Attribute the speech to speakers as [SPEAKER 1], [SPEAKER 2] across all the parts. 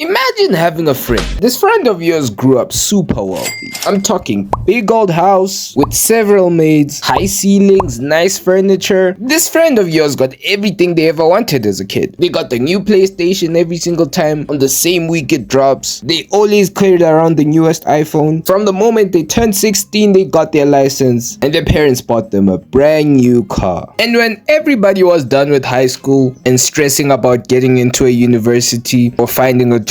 [SPEAKER 1] Imagine having a friend. This friend of yours grew up super wealthy. I'm talking big old house with several maids, high ceilings, nice furniture. This friend of yours got everything they ever wanted as a kid. They got the new PlayStation every single time on the same week it drops. They always carried around the newest iPhone. From the moment they turned 16, they got their license and their parents bought them a brand new car. And when everybody was done with high school and stressing about getting into a university or finding a job,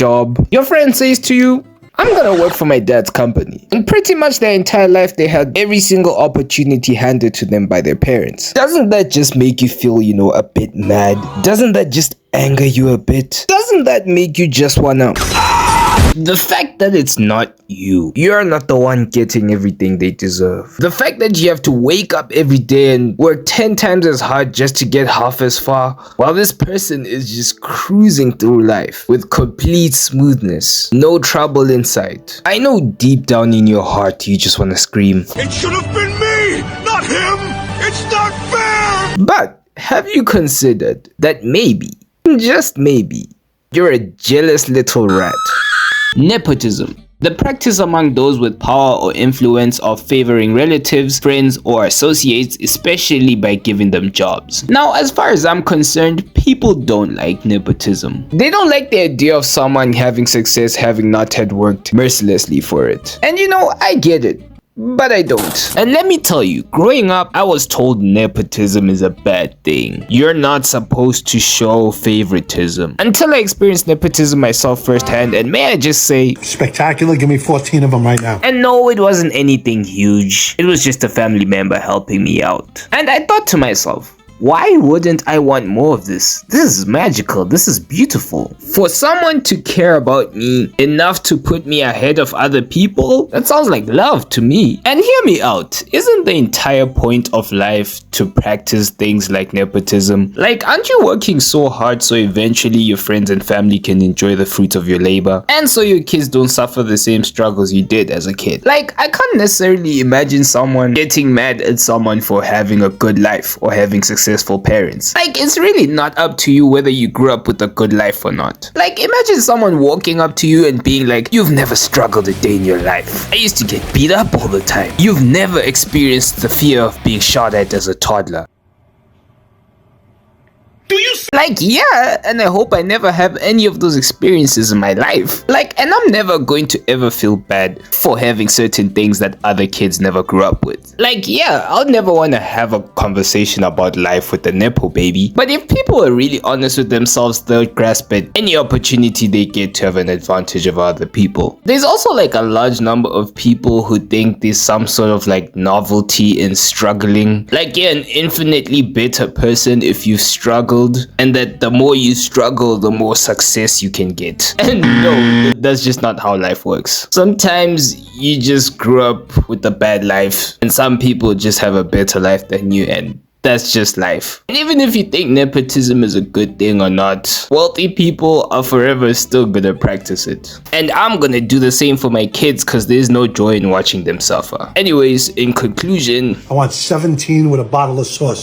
[SPEAKER 1] your friend says to you, I'm gonna work for my dad's company. And pretty much their entire life they had every single opportunity handed to them by their parents. Doesn't that just make you feel, a bit mad? Doesn't that just anger you a bit? Doesn't that make you just wanna... The fact that it's not you. You're not the one getting everything they deserve. The fact that you have to wake up every day and work 10 times as hard just to get half as far, while this person is just cruising through life with complete smoothness. No trouble in sight. I know deep down in your heart you just want to scream,
[SPEAKER 2] "It should have been me, not him! It's not fair!"
[SPEAKER 1] But have you considered that maybe, just maybe, you're a jealous little rat? Nepotism. The practice among those with power or influence of favoring relatives, friends, or associates, especially by giving them jobs. Now, as far as I'm concerned, people don't like nepotism. They don't like the idea of someone having success having not had worked mercilessly for it. And I get it. But I don't. And let me tell you, growing up, I was told nepotism is a bad thing. You're not supposed to show favoritism. Until I experienced nepotism myself firsthand, and may I just say...
[SPEAKER 2] Spectacular, give me 14 of them right now.
[SPEAKER 1] And no, it wasn't anything huge. It was just a family member helping me out. And I thought to myself, why wouldn't I want more of this? This is magical. This is beautiful. For someone to care about me enough to put me ahead of other people, that sounds like love to me. And hear me out. Isn't the entire point of life to practice things like nepotism? Like, aren't you working so hard so eventually your friends and family can enjoy the fruits of your labor? And so your kids don't suffer the same struggles you did as a kid. Like, I can't necessarily imagine someone getting mad at someone for having a good life or having successful parents. Like, it's really not up to you whether you grew up with a good life or not. Like, imagine someone walking up to you and being like, "You've never struggled a day in your life. I used to get beat up all the time. You've never experienced the fear of being shot at as a toddler." Like, yeah, and I hope I never have any of those experiences in my life. Like, and I'm never going to ever feel bad for having certain things that other kids never grew up with. Like, yeah, I'll never want to have a conversation about life with a nepo baby. But if people are really honest with themselves, they'll grasp at any opportunity they get to have an advantage of other people. There's also like a large number of people who think there's some sort of like novelty in struggling. Like, you're an infinitely better person if you've struggled, and that the more you struggle, the more success you can get. And no, that's just not how life works. Sometimes you just grew up with a bad life, and some people just have a better life than you, and that's just life. And even if you think nepotism is a good thing or not, wealthy people are forever still gonna practice it. And I'm gonna do the same for my kids because there's no joy in watching them suffer. Anyways, in conclusion,
[SPEAKER 2] I want 17 with a bottle of sauce.